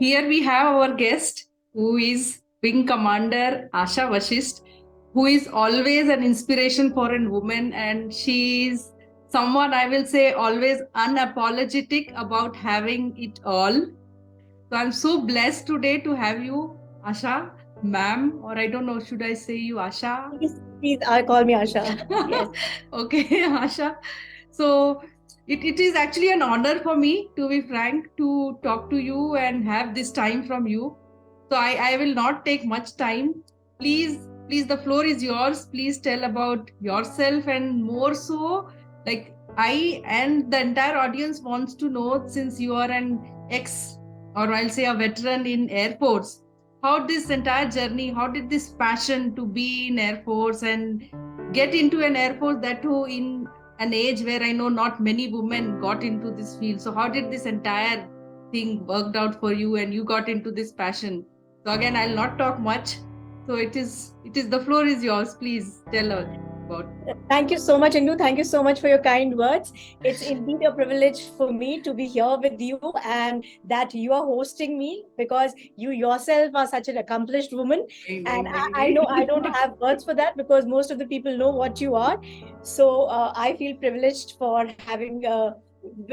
here we have our guest, who is Wing Commander Asha Vashisht, who is always an inspiration for a woman, and she is someone, I will say, always unapologetic about having it all. So I'm so blessed today to have you, Asha, ma'am, or I don't know, should I say you Asha? Please, call me Asha. Yes. Okay, Asha. So it is actually an honor for me, to be frank, to talk to you and have this time from you. So I will not take much time. Please, the floor is yours. Please tell about yourself, and more so, like, I and the entire audience wants to know, since you are an ex, or I'll say a veteran in Air Force, how this entire journey, how did this passion to be in Air Force and get into an Air Force, that too in an age where I know not many women got into this field. So how did this entire thing worked out for you and you got into this passion? So again, I'll not talk much. So it is the floor is yours. Please tell us about. Thank you so much, Indu. Thank you so much for your kind words. It's indeed a privilege for me to be here with you and that you are hosting me because you yourself are such an accomplished woman. And I know I don't have words for that because most of the people know what you are. So I feel privileged for having.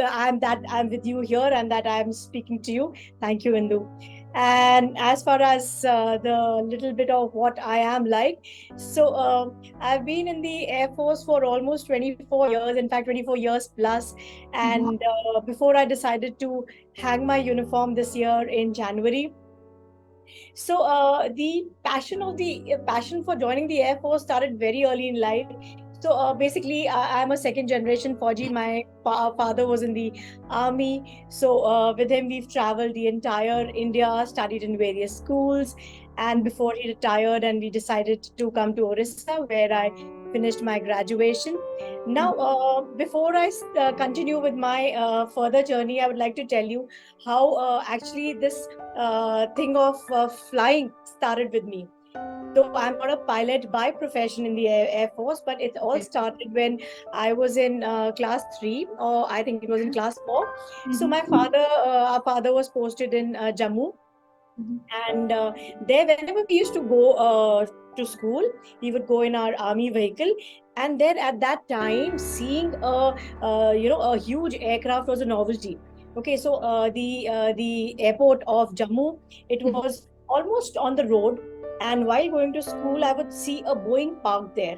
I'm with you here and that I'm speaking to you. Thank you, Indu. And as far as the little bit of what I am like, so I've been in the Air Force for almost 24 years, in fact, 24 years plus. And before I decided to hang my uniform this year in January, so the passion for joining the Air Force started very early in life. So basically, I'm a second generation Fauji. My father was in the army. So with him, we've traveled the entire India, studied in various schools. And before he retired, and we decided to come to Odisha, where I finished my graduation. Now, before I continue with my further journey, I would like to tell you how actually this thing of flying started with me. Though I'm not a pilot by profession in the Air Force, but it all started when I was in class 3, or I think it was in class 4. So our father was posted in Jammu. And there, whenever we used to go to school, we would go in our army vehicle. And then at that time, seeing a huge aircraft was a novelty. Okay, so the airport of Jammu, it was almost on the road, and while going to school, I would see a Boeing parked there.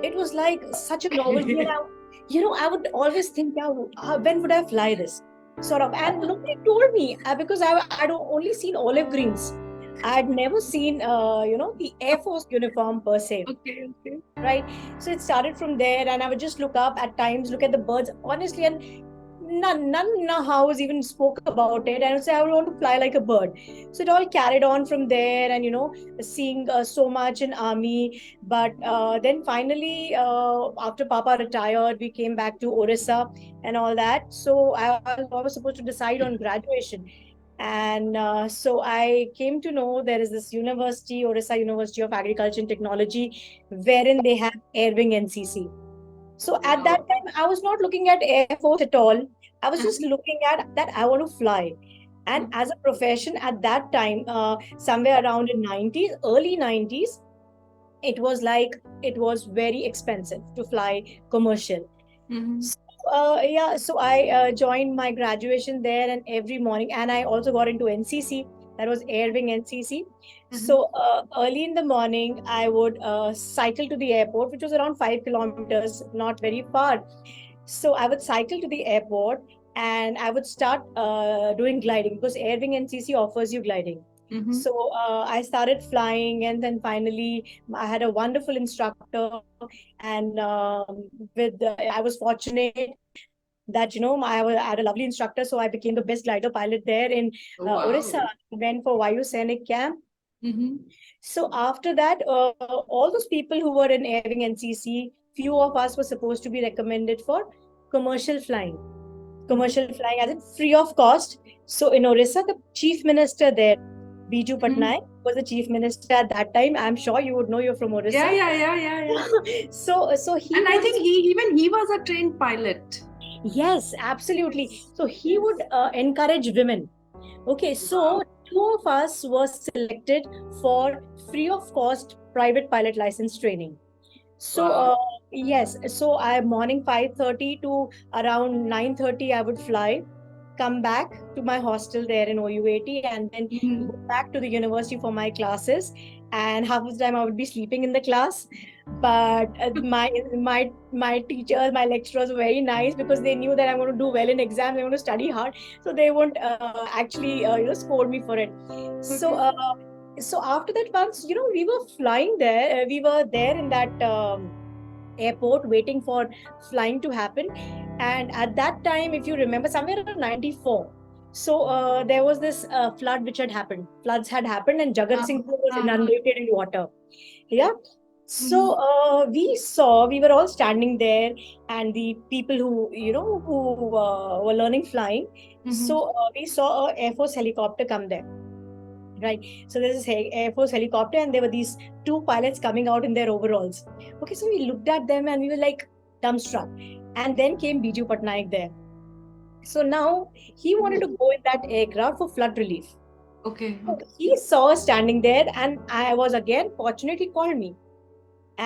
It was like such a novelty, and I would always think, yeah, when would I fly this? Sort of, and nobody told me because I'd only seen olive greens. I'd never seen, the Air Force uniform per se. Okay, okay. Right. So it started from there, and I would just look up at times, look at the birds, honestly, and none in our house even spoke about it. And I would say, I would want to fly like a bird. So it all carried on from there, and seeing so much in army. But then finally, after Papa retired, we came back to Orissa and all that. So I was supposed to decide on graduation. And so I came to know there is this university, Orissa University of Agriculture and Technology, wherein they have Air Wing NCC. So at that time, I was not looking at Air Force at all. I was just looking at that I want to fly. And as a profession at that time, somewhere around in 90s, early 90s, it was very expensive to fly commercial. So I joined my graduation there, and every morning, and I also got into NCC. That was Air Wing NCC. So early in the morning, I would cycle to the airport, which was around 5 kilometers, not very far. So I would cycle to the airport, and I would start doing gliding because Air Wing NCC offers you gliding. So I started flying, and then finally I had a wonderful instructor, and I was fortunate that I had a lovely instructor, so I became the best glider pilot there in Orissa. Went for Vayu Sainik camp. So after that, all those people who were in Air Wing NCC, few of us were supposed to be recommended for commercial flying. Commercial flying as in free of cost. So in Orissa, the chief minister there, Biju Patnaik, was the chief minister at that time. I'm sure you would know, you're from Orissa. Yeah. So he and I think he was a trained pilot. Yes, absolutely. So he would encourage women. Okay, so Two of us were selected for free of cost private pilot license training. So Wow. yes, so I morning 5:30 to around 9:30 I would fly, come back to my hostel there in OUAT, and then Mhm. go back to the university for my classes. And half of the time I would be sleeping in the class. But my teachers, my lecturers were very nice because they knew that I'm going to do well in exams. I'm going to study hard, so they won't actually scold me for it. So Okay. so after that, once we were flying there, we were there in that airport waiting for flying to happen. And at that time, if you remember, somewhere around 94, so there was this flood which had happened. Floods had happened, and Jagat Uh, Singh was uh, inundated in water. Yeah. mhm. So we were all standing there, and the people who were learning flying. Mhm. So we saw a Air Force helicopter come there. Right. So there's this Air Force helicopter, and there were these two pilots coming out in their overalls. Okay, so we looked at them and we were like dumbstruck. And then came Biju Patnaik there. So now he wanted to go in that aircraft for flood relief. Okay. So Okay. he saw us standing there, and I was again fortunate. He called me,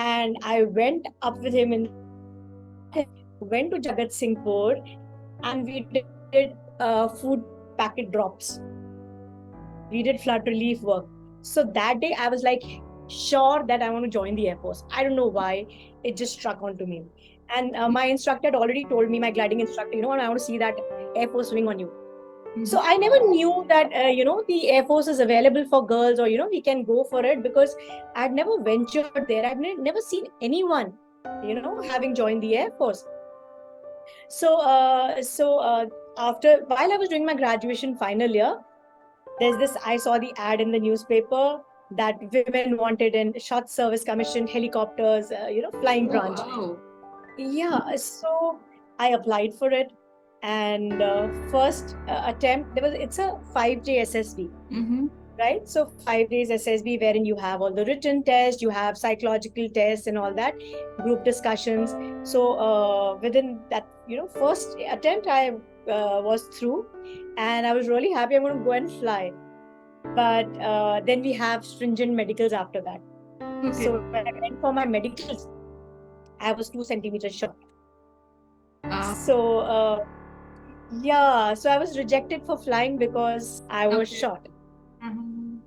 and I went up with him in the aircraft, went to Jagat Singhpur, and we did food packet drops. We did flood relief work. So that day I was like sure that I want to join the Air Force. I don't know why. It just struck onto me. And my instructor had already told me, my gliding instructor, I want to see that Air Force wing on you. So Mhm. I never knew that, the Air Force is available for girls, or, we can go for it, because I'd never ventured there. I've never seen anyone, having joined the Air Force. So after, while I was doing my graduation final year, there's this, I saw the ad in the newspaper that women wanted in short service commission helicopters, flying Oh, branch. wow. Yeah, so I applied for it. And first attempt, it's a 5 day SSB, Mm-hmm. right? So 5 days SSB, wherein you have all the written tests, you have psychological tests and all that, group discussions. So within that, first attempt, I was through, and I was really happy. I'm going to go and fly. But then we have stringent medicals after that. Okay. So when I went for my medicals, I was 2 centimeters short. Uh, So yeah, so I was rejected for flying because I was okay. short. Mhm.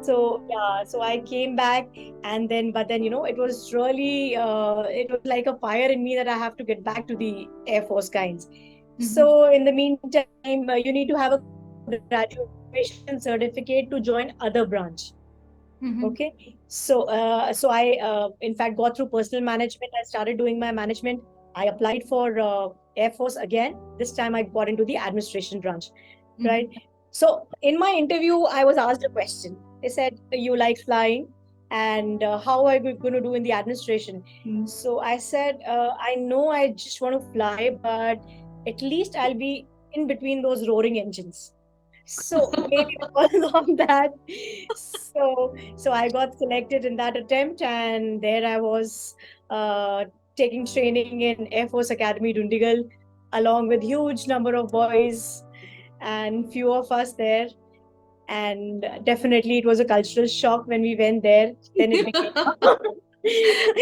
So yeah, so I came back, and then but then it was really it was like a fire in me that I have to get back to the Air Force kinds. Mhm. So in the meantime, you need to have a graduation certificate to join other branch. Okay, Mhm. so I in fact got through personal management. I started doing my management. I applied for Air Force again. This time I got into the administration branch, right? Mhm. So in my interview, I was asked a question. They said, "You like flying, and how are you going to do in the administration?" Mhm. So I said, "I know I just want to fly, but at least I'll be in between those roaring engines." So maybe because of that, so I got selected in that attempt, and there I was uh, taking training in Air Force Academy Dundigal, along with huge number of boys and few of us there. And definitely it was a cultural shock when we went there. Then it became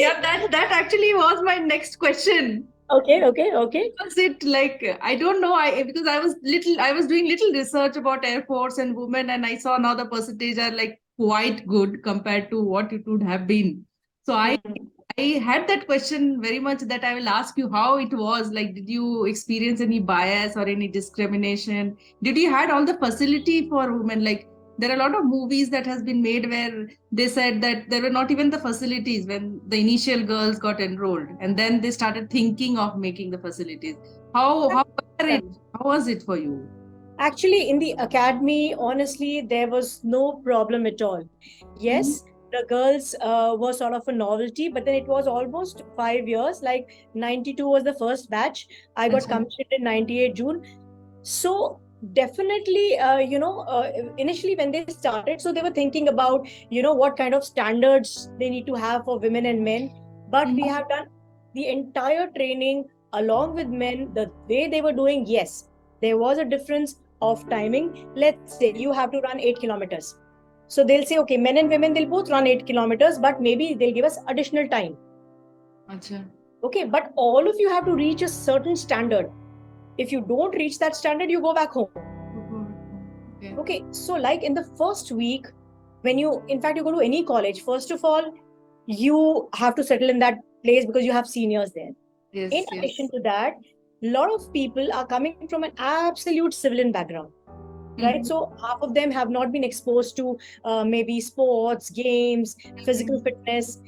Yeah, that actually was my next question. okay, okay, okay. Was it like I don't know, I because I was doing little research about Air Force and women, and I saw now the percentage are like quite good compared to what it would have been. So Hmm. I had that question very much, that I will ask you how it was. Like, did you experience any bias or any discrimination? Did you had all the facility for women? Like, there are a lot of movies that has been made where they said that there were not even the facilities when the initial girls got enrolled, and then they started thinking of making the facilities. How were it? How was it for you? Actually, in the academy, honestly, there was no problem at all. Mhm. Yes, the girls were sort of a novelty, but then it was almost 5 years. Like 92 was the first batch. I got Acha. commissioned in 98 June. So definitely, initially when they started, so they were thinking about, what kind of standards they need to have for women and men. But we Mhm. have done the entire training along with men, the way they were doing. Yes, there was a difference, of timing. Let's say you have to run 8 kilometers. So they'll say, okay, men and women, they'll both run 8 kilometers, but maybe they'll give us additional time. Acha. Okay, but all of you have to reach a certain standard. If you don't reach that standard, you go back home. Okay. Okay, so like in the first week, when you, in fact, you go to any college, first of all, you have to settle in that place because you have seniors there. Yes, In addition to that, a lot of people are coming from an absolute civilian background, right? So half of them have not been exposed to maybe sports, games, physical fitness,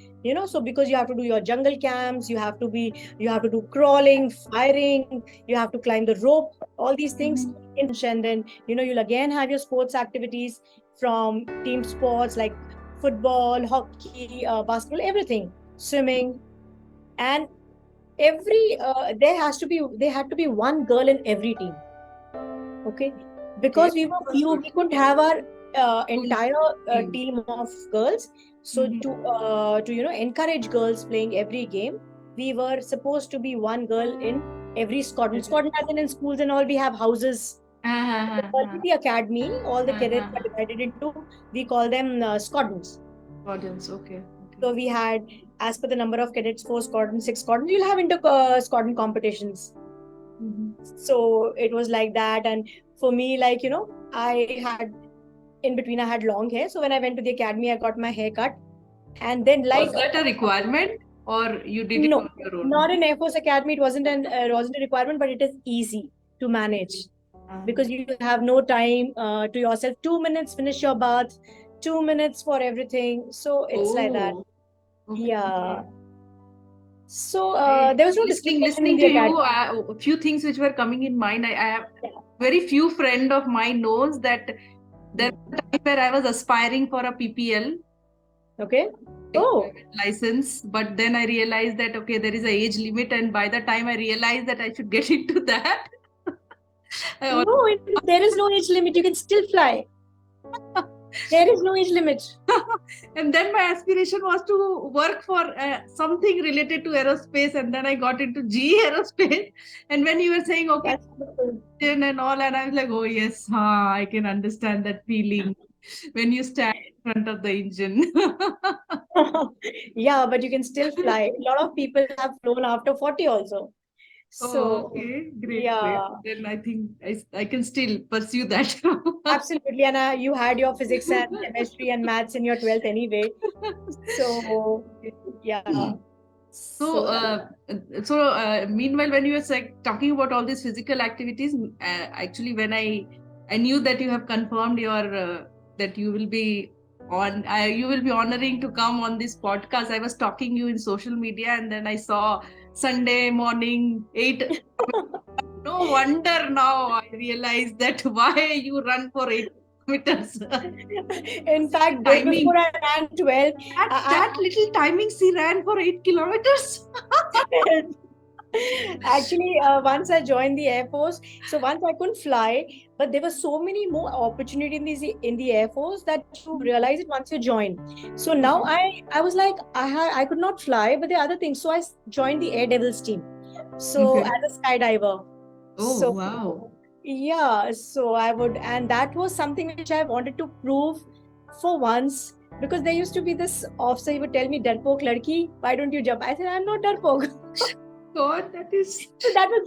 so because you have to do your jungle camps, you have to do crawling, firing, you have to climb the rope, all these things. And then, you'll again have your sports activities from team sports like football, hockey, basketball, everything, swimming. And there had to be one girl in every team. Okay, because we were few, we couldn't have our entire team of girls. So to encourage girls playing every game, we were supposed to be one girl in every squadron. Squadron, as in schools and all, we have houses. The academy, all the cadets are divided into, we call them squadrons. Squadrons, okay. So we had, as per the number of cadets, 4 squadrons, 6 squadrons, you'll have inter squadron competitions. So it was like that. And for me, like, in between I had long hair. So when I went to the academy, I got my hair cut. And then Was that a requirement or you did it on your own? Not in Air Force Academy. It wasn't a requirement, but it is easy to manage because you have no time to yourself. 2 minutes, finish your bath. 2 minutes for everything. So it's like that. Okay. Yeah. So there was no listening to you, a few things which were coming in mind. I have very few friend of mine knows that there was a time where I was aspiring for a PPL. Okay. License, but then I realized that okay, there is an age limit, and by the time I realized that I should get into that, no, there is no age limit. You can still fly. There is no age limit. And then my aspiration was to work for something related to aerospace, and then I got into GE Aerospace. And when you were saying okay, and all, and I was like, oh yes, I can understand that feeling when you stand in front of the engine. Yeah, but you can still fly. A lot of people have flown after 40 also. So, okay, great. Yeah. Great. Then I think I can still pursue that. Absolutely. And you had your physics and chemistry and maths in your 12th anyway. So, yeah. So, meanwhile, when you were talking about all these physical activities, actually, when I knew that you have confirmed your that you will be honoring to come on this podcast. I was stalking you in social media, and then I saw Sunday morning 8. No wonder now I realized that why you run for 8 kilometers. In fact, day before I ran 12. That little timing she ran for 8 kilometers. Actually, once I joined the Air Force, so once I couldn't fly, but there were so many more opportunities in the Air Force that you realize it once you join. So now I was like, I could not fly, but the other things. So I joined the Air Devils team. So as a skydiver. Oh, wow. Yeah, so I would, and that was something which I wanted to prove for once, because there used to be this officer, he would tell me, "Darpok ladki, why don't you jump?" I said, "I'm not darpok." God, that was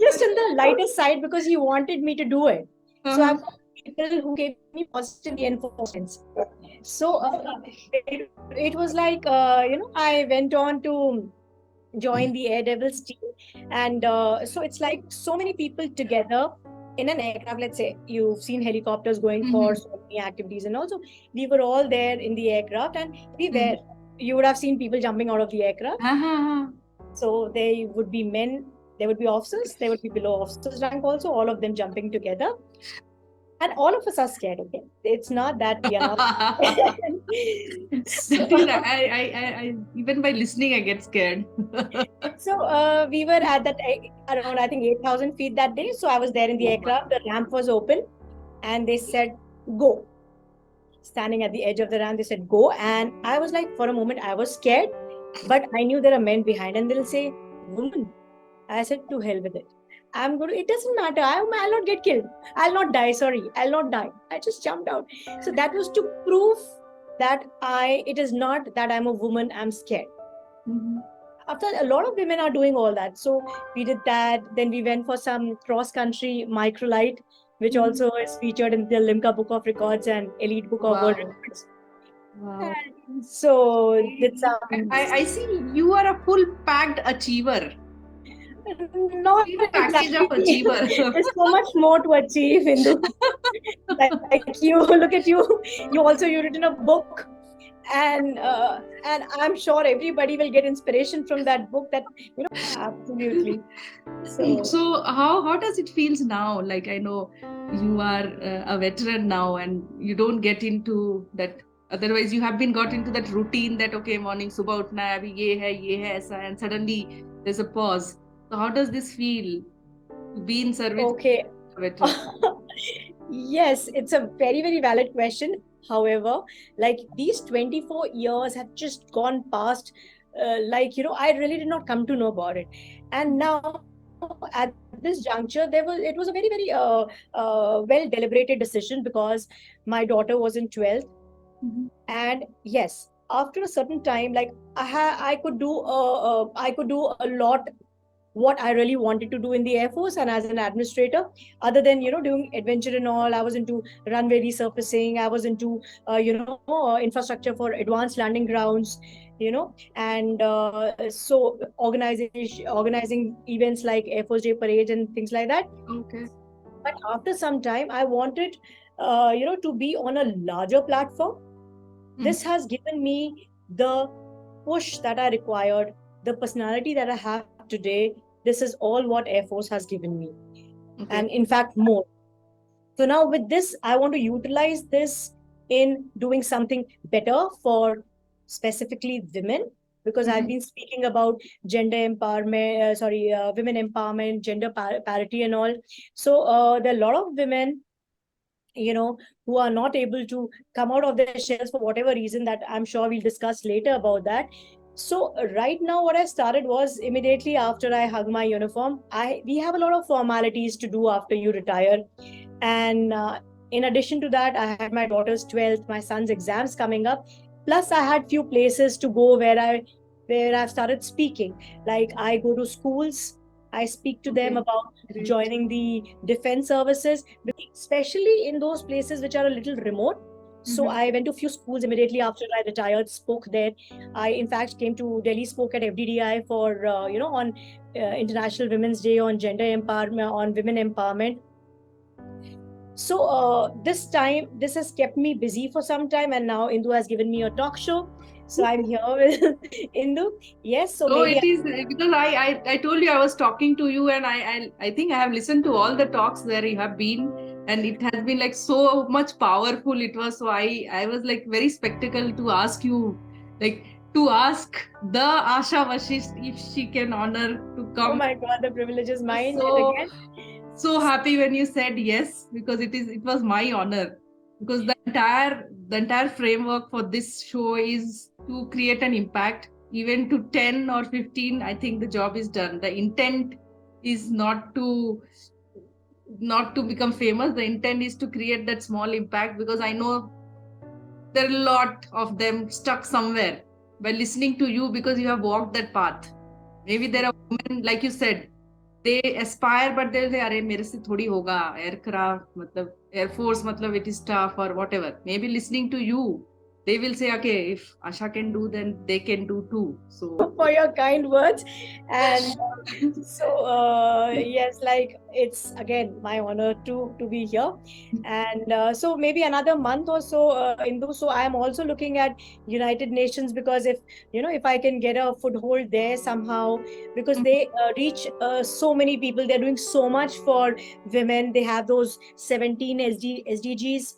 just in the lighter side because he wanted me to do it. So I've got people who gave me positive reinforcements. So it was like, I went on to join the Air Devils team. And so it's like so many people together in an aircraft. Let's say you've seen helicopters going for so many activities, and also we were all there in the aircraft, and you would have seen people jumping out of the aircraft. So there would be men, there would be officers, there would be below officers rank also, all of them jumping together. And all of us are scared, okay? It's not that we are not. I even by listening, I get scared. So we were at that around, I think, 8,000 feet that day. So I was there in the aircraft. The ramp was open, and they said, "Go." Standing at the edge of the ramp, they said, "Go." And I was like, for a moment, I was scared, but I knew there are men behind, and they'll say, "Woman." I said, "To hell with it. it doesn't matter. I'll not get killed. I'll not die. Sorry, I'll not die. I just jumped out. So that was to prove that it is not that I'm a woman, I'm scared. Mhm. After a lot of women are doing all that. So we did that. Then we went for some cross country microlight, which Mhm. also is featured in the Limca Book of Records and Elite Book of World Wow. Records. Wow. And so did some. I see you are a full packed achiever. Not Complete package exactly. of achiever. There's so much more to achieve, Hindu. Like you, look at you. You've written a book, and I'm sure everybody will get inspiration from that book. Absolutely. So So how does it feels now? Like I know you are a veteran now, and you don't get into that. Otherwise, you have been got into that routine that okay, morning सुबह उठना है अभी ये है ऐसा, and suddenly there's a pause. So how does this feel to be in service okay. as a veteran? Yes, it's a very, very valid question. However, like these 24 years have just gone past. I really did not come to know about it. And now at this juncture, it was a very, very well deliberated decision because my daughter was in 12th. Mhm. And yes, after a certain time, like I could do a lot what I really wanted to do in the Air Force and as an administrator, other than doing adventure and all. I was into runway resurfacing. I was into infrastructure for advanced landing grounds, and so organizing events like Air Force Day parades and things like that. Okay. But after some time, I wanted to be on a larger platform. Mhm. This has given me the push that I required, the personality that I have today. This is all what Air Force has given me, and Okay. in fact, more. So now with this, I want to utilize this in doing something better for specifically women, because I've Mhm. been speaking about gender empowerment, women empowerment, gender parity, and all. So there are a lot of women who are not able to come out of their shells for whatever reason that I'm sure we'll discuss later about that. So right now what I started was immediately after I hung my uniform, I we have a lot of formalities to do after you retire. And in addition to that, I had my daughter's 12th, my son's exams coming up. Plus I had few places to go where I've started speaking. Like I go to schools, I speak to them Okay. about Great. joining the defense services, especially in those places which are a little remote. So Mhm. I went to a few schools immediately after I retired, spoke there. I, in fact, came to Delhi, spoke at FDDI for, on International Women's Day, on gender empowerment, on women empowerment. So this has kept me busy for some time, and now Indu has given me a talk show. So I'm here with Indu. Yes, so So maybe it is because I told you I was talking to you, and I think I have listened to all the talks where you have been, and it has been like so much powerful it was. So I was like very spectacle to ask you, like to ask the Asha Vashisht if she can honor to oh come. my God, the privilege is mine yet So again. so happy when you said yes, because it was my honor, because the entire framework for this show is to create an impact. Even to 10 or 15, I think the job is done. The intent is not to become famous. The intent is to create that small impact, because I know there are a lot of them stuck somewhere by listening to you, because you have walked that path. Maybe there are women, like you said, they aspire, but they'll say अरे मेरे से थोड़ी होगा aircraft मतलब air force मतलब it is tough or whatever. Maybe listening to you, they will say okay, if Asha can do, then they can do too. So For your kind words. And so yes, like it's again my honor to be here. And so maybe another month or so, Indu. So I am also looking at United Nations, because if I can get a foothold there somehow, because they reach so many people. They're doing so much for women. They have those 17 SDGs.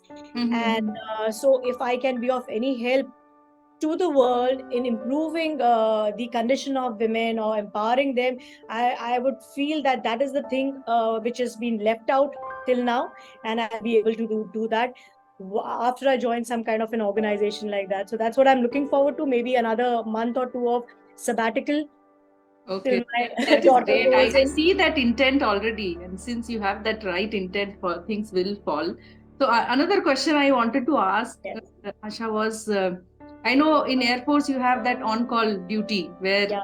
And Mhm. so if I can be of any help to the world in improving the condition of women or empowering them, I would feel that that is the thing which has been left out till now, and I'll be able to do that after I join some kind of an organization like that. So that's what I'm looking forward to. Maybe another month or two of sabbatical, Okay, till my that is daughter great. goes I in. see that intent already, and since you have that right intent, for things will fall. So another question I wanted to ask Yes. Asha was, I know in Air Force you have that on-call duty where, Yeah.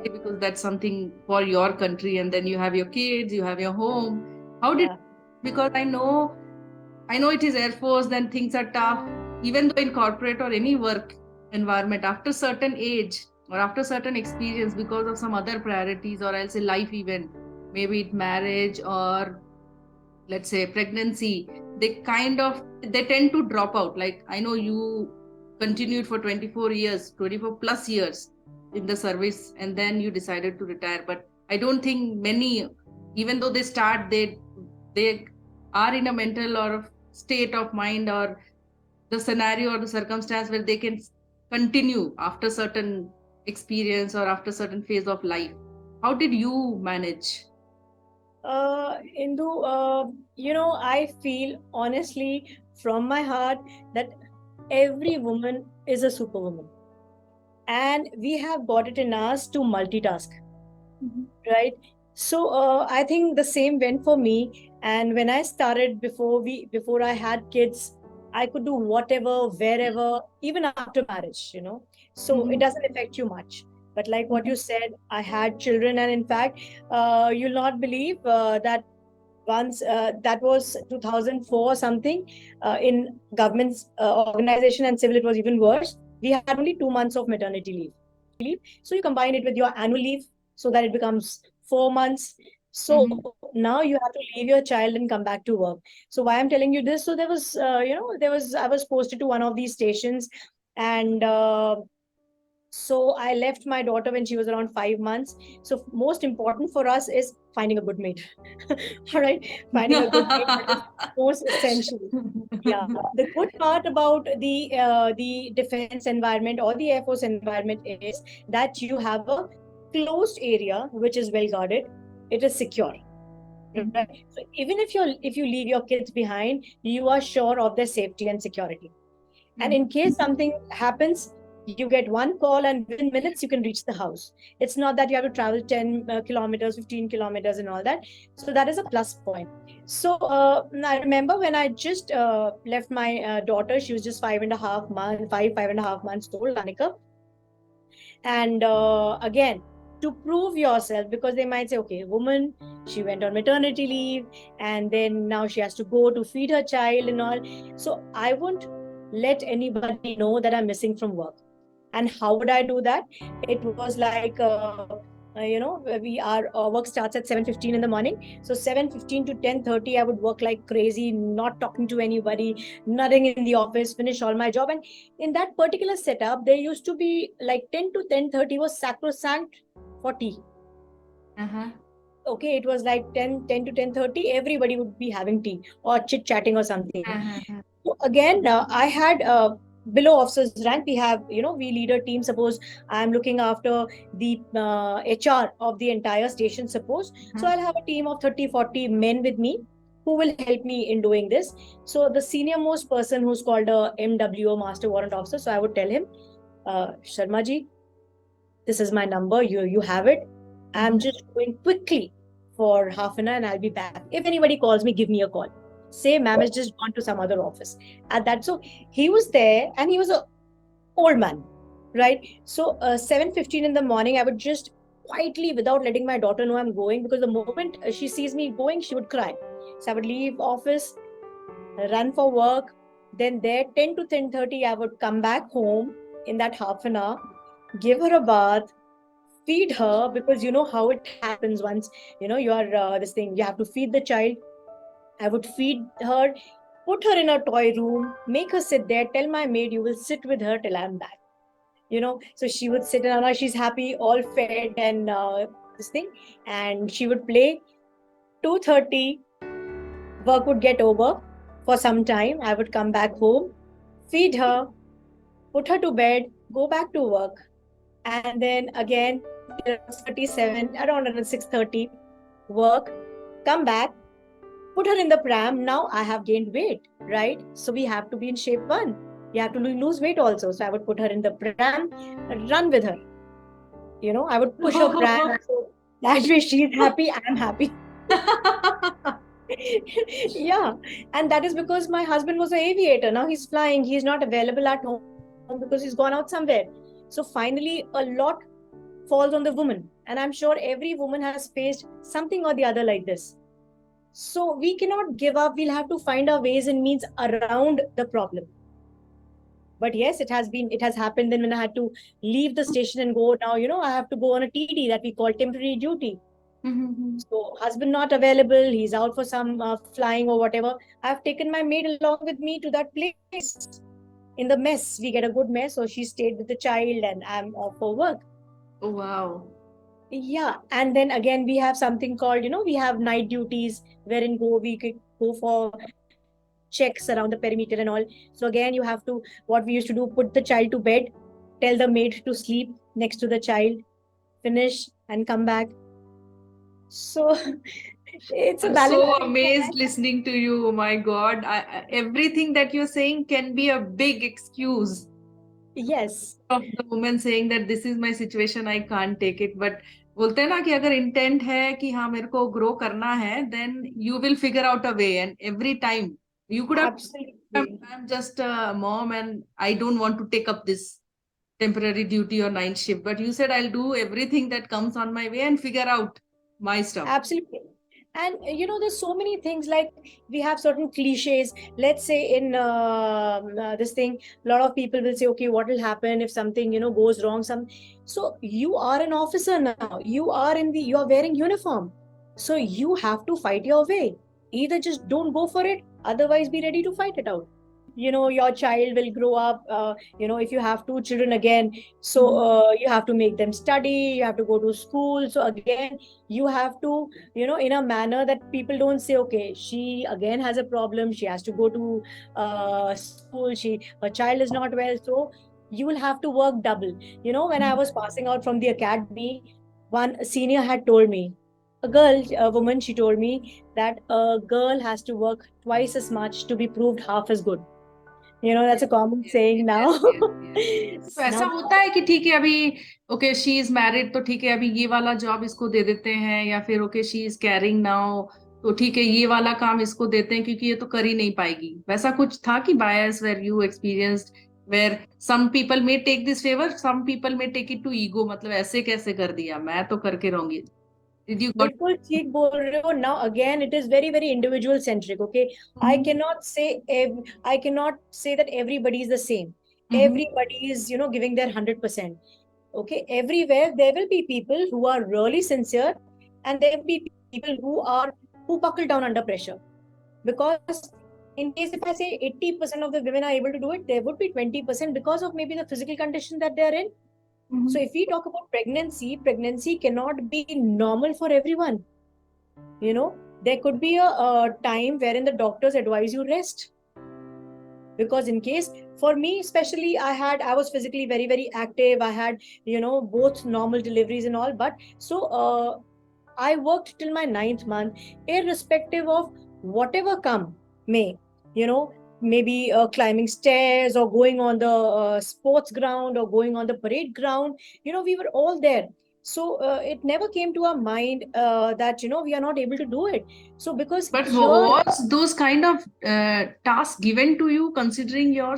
because that's something for your country, and then you have your kids, you have your home. How did, Yeah. because I know it is Air Force, then things are tough. Even though in corporate or any work environment, after certain age or after certain experience, because of some other priorities or else a life event, maybe it marriage or let's say pregnancy, they tend to drop out. Like I know you continued for 24 years, 24 plus years in the service, and then you decided to retire. But I don't think many, even though they start, they are in a mental or state of mind or the scenario or the circumstance where they can continue after certain experience or after certain phase of life. How did you manage? Indu, I feel honestly from my heart that every woman is a superwoman. And we have got it in us to multitask, Mhm. right? So I think the same went for me. And when I started before I had kids, I could do whatever, wherever, even after marriage, So it Mhm. doesn't affect you much. But like what you said, I had children, and in fact, you'll not believe that once that was 2004 something in government's organization and civil, it was even worse. We had only 2 months of maternity leave, so you combine it with your annual leave so that it becomes 4 months. So Mhm. now you have to leave your child and come back to work. So why I'm telling you this, so I was posted to one of these stations, and so I left my daughter when she was around 5 months. So most important for us is finding a good mate. All right, finding a good mate, that is most essential. Yeah, the good part about the defense environment or the Air Force environment is that you have a closed area which is well guarded. It is secure, Mhm. right? So even if you leave your kids behind, you are sure of their safety and security. And in Mhm. case something happens, you get one call and within minutes you can reach the house. It's not that you have to travel 10 kilometers, 15 kilometers, and all that. So that is a plus point. So I remember when I just left my daughter, she was just 5.5 months, 5.5 months old, Anika. And again, to prove yourself, because they might say, okay, woman, she went on maternity leave and then now she has to go to feed her child and all. So I won't let anybody know that I'm missing from work. And how would I do that? It was like we our work starts at 7:15 in the morning. So 7:15 to 10:30 I would work like crazy, not talking to anybody, nothing in the office, finish all my job. And in that particular setup there used to be like 10 to 10:30 was sacrosanct for tea. Uh-huh. Okay, it was like 10 to 10:30 everybody would be having tea or chit chatting or something. Uh-huh. So again, I had below officers rank. We have, we lead a team. Suppose I'm looking after the HR of the entire station. Suppose so, Uh-huh. I'll have a team of 30, 40 men with me who will help me in doing this. So the senior most person, who's called a MWO, Master Warrant Officer. So I would tell him, Sharma ji, this is my number. You have it. I'm Mhm. just going quickly for half an hour and I'll be back. If anybody calls me, give me a call. Say, ma'am has just gone to some other office. At that, so he was there and he was a old man, right? So 7:15 in the morning, I would just quietly, without letting my daughter know I'm going, because the moment she sees me going, she would cry. So I would leave office, run for work. Then there, 10 to 10:30, I would come back home in that half an hour, give her a bath, feed her, because you know how it happens once you are this thing, you have to feed the child. I would feed her, put her in a toy room, make her sit there, tell my maid you will sit with her till I'm back. So she would sit and she's happy, all fed and this thing, and she would play. 2:30 work would get over. For some time I would come back home, feed her, put her to bed, go back to work. And then again till around 6:37, around 6:30, work, come back, put her in the pram. Now I have gained weight, right? So we have to be in shape one. You have to lose weight also. So I would put her in the pram, run with her. I would push her pram. So that way she's happy, I'm happy. Yeah. And that is because my husband was an aviator. Now he's flying. He's not available at home because he's gone out somewhere. So finally, a lot falls on the woman. And I'm sure every woman has faced something or the other like this. So we cannot give up. We'll have to find our ways and means around the problem. But yes, it has happened. Then when I had to leave the station and go now, I have to go on a TD, that we call temporary duty. Mhm. So husband not available, he's out for some flying or whatever. I've taken my maid along with me to that place. In the mess, we get a good mess, so she stayed with the child and I'm off for work. Oh, wow. Yeah, and then again we have something called, we have night duties wherein we could go for checks around the perimeter and all. So again, you have to, what we used to do, put the child to bed, tell the maid to sleep next to the child, finish and come back. So it's a I'm so balancing amazed act. listening to you. Oh my God. Everything that you're saying can be a big excuse Yes, of the woman saying that this is my situation, I can't take it. But बोलते हैं ना कि अगर intent है कि हाँ मेरे को ग्रो करना है, then you will figure out a way. And every time you could have, absolutely. I'm just a mom and I don't want to take up this temporary duty or night shift. But you said I'll do everything that comes on my way and figure out my stuff. Absolutely. And there's so many things, like we have certain cliches. Let's say in this thing, a lot of people will say, okay, what will happen if something goes wrong? So you are an officer now. You are wearing uniform. So you have to fight your way. Either just don't go for it, otherwise be ready to fight it out. Your child will grow up. If you have two children again, so you have to make them study, you have to go to school. So again, you have to, in a manner that people don't say, okay, she again has a problem, she has to go to school, her child is not well. So you will have to work double. When I was passing out from the academy, one senior had told me, a woman, she told me that a girl has to work twice as much to be proved half as good. That's a common saying now. Yes yes yes yes तो ऐसा Now, होता है कि ठीक है अभी okay she is married तो ठीक है अभी ये वाला जॉब इसको दे देते हैं या फिर okay she is carrying now तो ठीक है ये वाला काम इसको देते हैं क्योंकि ये तो कर ही नहीं पाएगी वैसा कुछ था कि bias where you experienced where some people may take this favour some people may take it to ego मतलब ऐसे कैसे कर दिया मैं तो करके रहूंगी डिड यू गॉट बिल्कुल ठीक बोल रहे हो. Now again, it is very very individual centric. Okay, I cannot say I cannot say that everybody is the same. Everybody is giving their 100%. Okay, everywhere there will be people who are really sincere, and there will be people who buckle down under pressure. Because in case if I say 80% of the women are able to do it, there would be 20% because of maybe the physical condition that they're in. So if we talk about pregnancy cannot be normal for everyone. There could be a time wherein the doctors advise you rest. Because in case, for me especially, I was physically very very active. I had both normal deliveries and all. But so I worked till my 9th month, irrespective of whatever come may. Maybe climbing stairs or going on the sports ground or going on the parade ground. We were all there. So it never came to our mind that we are not able to do it. So because But here, was those kind of tasks given to you considering your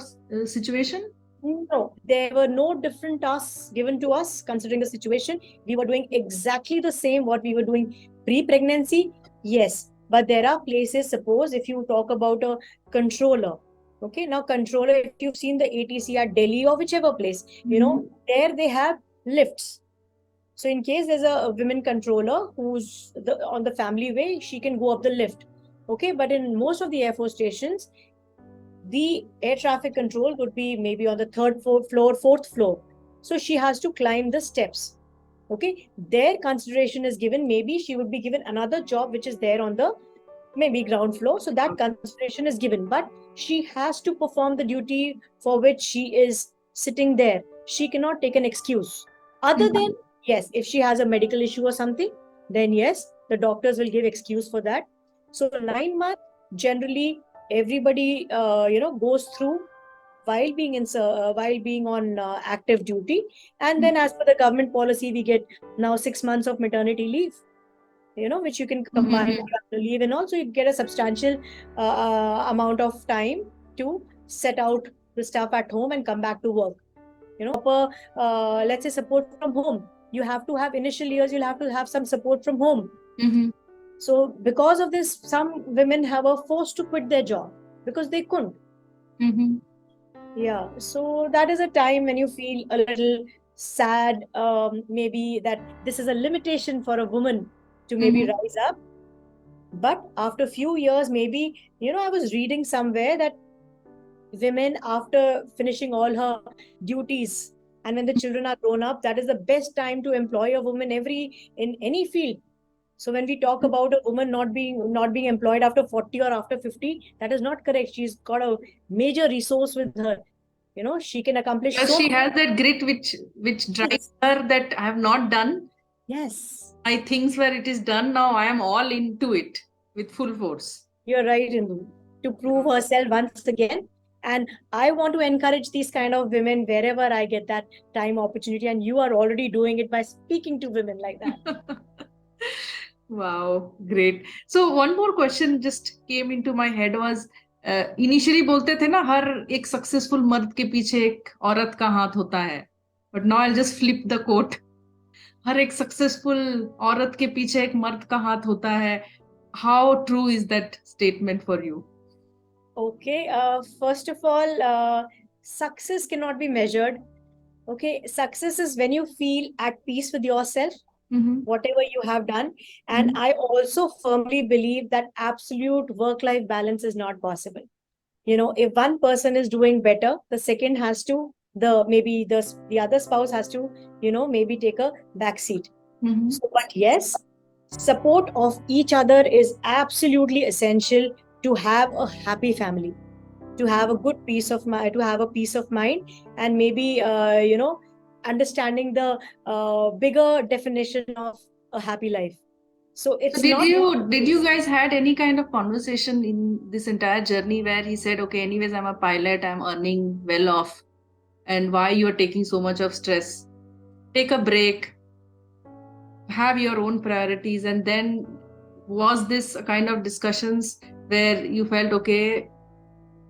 situation? no, there were no different tasks given to us considering the situation. We were doing exactly the same what we were doing pre-pregnancy. Yes, but there are places, suppose if you talk about a controller. Okay, now controller, if you've seen the ATC at Delhi or whichever place, there they have lifts. So in case there's a women controller who's on the family way, she can go up the lift. Okay, but in most of the Air Force stations, the air traffic control would be maybe on the third floor, fourth floor. So she has to climb the steps. Okay, their consideration is given. Maybe she would be given another job which is there on the maybe ground floor. So that consideration is given. But she has to perform the duty for which she is sitting there. She cannot take an excuse. Other than, yes, if she has a medical issue or something, then yes, the doctors will give excuse for that. So 9 months, generally everybody goes through. while being on active duty. And then as per the government policy, we get now 6 months of maternity leave, which you can combine with annual leave, and also you get a substantial amount of time to set out the stuff at home and come back to work. Proper, let's say, support from home. You have to have initial years, you'll have to have some support from home. So because of this, some women were forced to quit their job because they couldn't. Yeah, so that is a time when you feel a little sad, maybe that this is a limitation for a woman to maybe rise up. But after a few years, maybe, I was reading somewhere that women, after finishing all her duties, and when the children are grown up, that is the best time to employ a woman in any field. So when we talk about a woman not being employed after 40 or after 50, that is not correct. She's got a major resource with her. She can accomplish Because so she much. has that grit which drives her, that I have not done. Yes. My things where it is done now, I am all into it with full force. You're right, Indu. To prove herself once again. And I want to encourage these kind of women wherever I get that time opportunity. And you are already doing it by speaking to women like that. Wow, great. So one more question just came into my head was, initially बोलते थे ना हर एक successful मर्द के पीछे एक औरत का हाथ होता है, but now I just flip the coat, हर एक सक्सेसफुल औरत के पीछे एक मर्द का हाथ होता है. How true is that statement for you? Okay, first of all, success cannot be measured. Okay, success is when you feel at peace with yourself, whatever you have done. And I also firmly believe that absolute work life balance is not possible. If one person is doing better, the second has to, maybe the other spouse has to, maybe take a back seat. So, but yes, support of each other is absolutely essential to have a happy family, to have a good peace of mind, and maybe understanding the bigger definition of a happy life. So it's So did not. you guys had any kind of conversation in this entire journey where he said, okay, anyways, I'm a pilot, I'm earning well off, and why you're taking so much of stress? Take a break, have your own priorities, and then was this a kind of discussions where you felt, okay,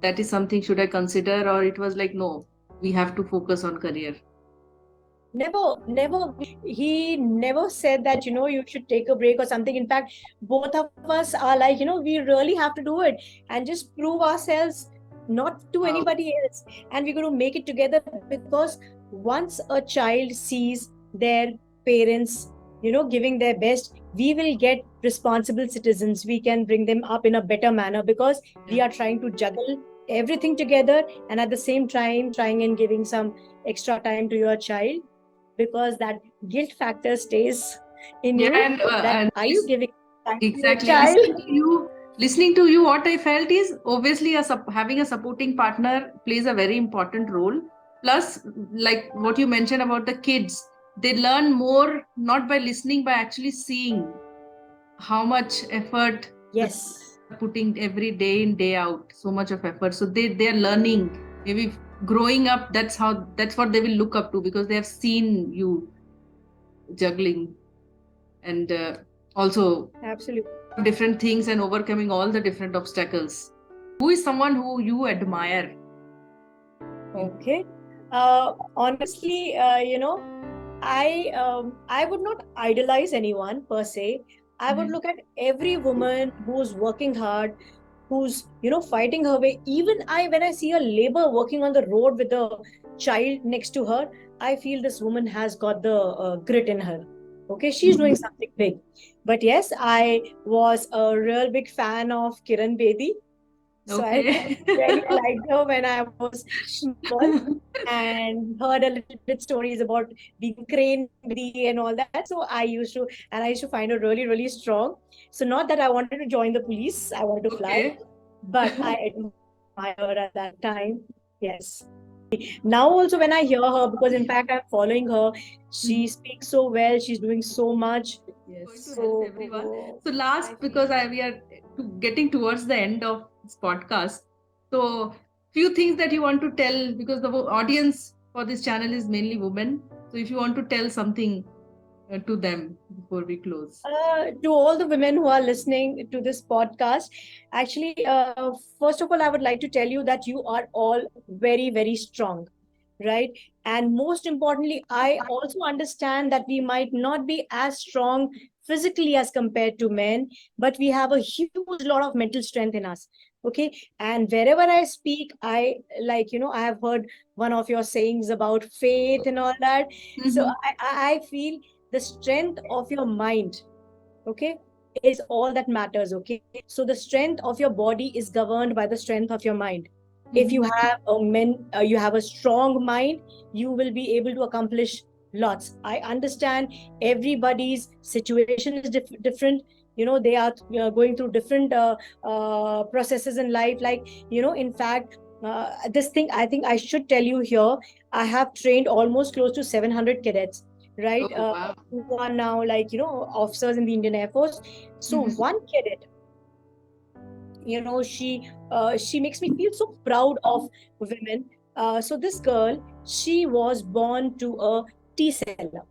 that is something should I consider, or it was like, no, we have to focus on career? Never. He never said that, you should take a break or something. In fact, both of us are like, we really have to do it and just prove ourselves, not to anybody else. And we're going to make it together, because once a child sees their parents, giving their best, we will get responsible citizens. We can bring them up in a better manner, because we are trying to juggle everything together, and at the same time trying and giving some extra time to your child, because that guilt factor stays in you. Are you giving time Exactly. to your child? Listening to you, what I felt is obviously having a supporting partner plays a very important role. Plus, like what you mentioned about the kids, they learn more not by listening, by actually seeing how much effort. Yes. Putting every day in day out, so much of effort, so they're learning, maybe growing up, that's what they will look up to, because they have seen you juggling, and also Absolutely. different things and overcoming all the different obstacles. Who is someone who you admire? Okay. Honestly, I would not idolize anyone per se. I would look at every woman who's working hard, who's fighting her way. Even when I see a labor working on the road with a child next to her, I feel this woman has got the grit in her. Okay, she's doing something big. But yes, I was a real big fan of Kiran Bedi. So I really liked her when I was small, and heard a little bit stories about being crane Bedi and all that. So I used to find her really, really strong. So not that I wanted to join the police, I wanted to fly, but I admired her at that time. Yes. Now also when I hear her, because in fact I'm following her, she speaks so well, she's doing so much. Yes. So everyone. So last, because we are getting towards the end of this podcast. So few things that you want to tell, because the audience for this channel is mainly women. So if you want to tell something to them before we close. To all the women who are listening to this podcast, actually, first of all, I would like to tell you that you are all very, very strong, right? And most importantly, I also understand that we might not be as strong physically as compared to men, but we have a huge lot of mental strength in us. Okay. And wherever I speak, I like, I have heard one of your sayings about faith and all that. So Mm-hmm. I feel the strength of your mind, okay, is all that matters. Okay, so the strength of your body is governed by the strength of your mind. If you Mm-hmm. have you have a strong mind, you will be able to accomplish lots. I understand everybody's situation is different. They are going through different processes in life, like, in fact, this thing I think I should tell you here. I have trained almost close to 700 cadets, right? Oh, wow. Who are now, like, officers in the Indian Air Force. So Mm-hmm. one cadet, she makes me feel so proud of women. So this girl, she was born to a tea seller.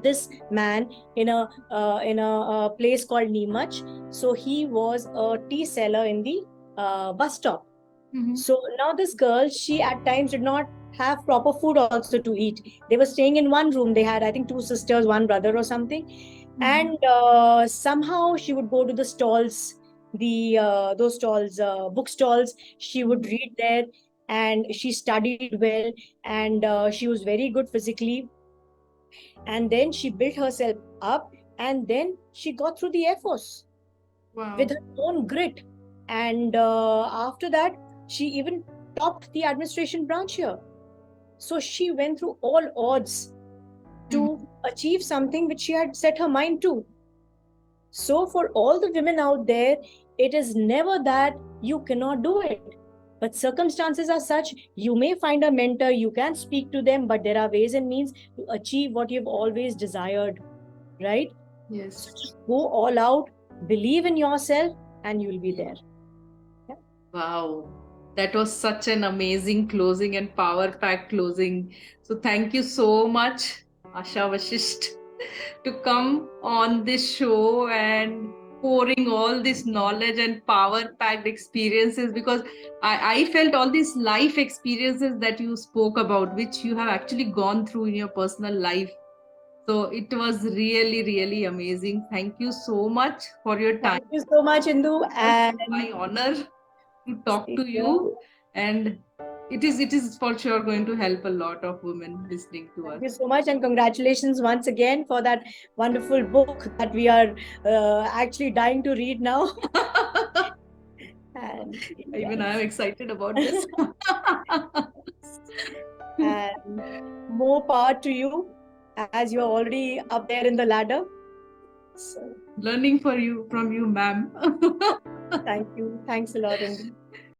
This man in a place called Nimach. So he was a tea seller in the bus stop. Mm-hmm. So now this girl, she at times did not have proper food also to eat. They were staying in one room. They had, I think, two sisters, one brother or something. Mm-hmm. And somehow she would go to the stalls, the those stalls, book stalls. She would read there, and she studied well, and she was very good physically. And then she built herself up, and then she got through the Air Force with Wow. her own grit. And after that, she even topped the administration branch here. So she went through all odds to Mm-hmm. achieve something which she had set her mind to. So, for all the women out there, it is never that you cannot do it. But circumstances are such, you may find a mentor, you can speak to them, but there are ways and means to achieve what you've always desired, right? So Yes. just go all out, believe in yourself, and you'll be there. Yeah. Wow. That was such an amazing closing and power packed closing. So thank you so much, Asha Vashisht, to come on this show and pouring all this knowledge and power packed experiences, because I felt all these life experiences that you spoke about, which you have actually gone through in your personal life. So it was really, really amazing. Thank you so much for your time. Thank you so much, Indu. It was And my honor to talk to yeah, you, and it is for sure going to help a lot of women listening to thank us. you so much. And congratulations once again for that wonderful book that we are actually dying to read now. And Even I am yes. excited about this. And more power to you, as you're already up there in the ladder. So Learning for you from you, ma'am. thank you. Thanks a lot, Indu.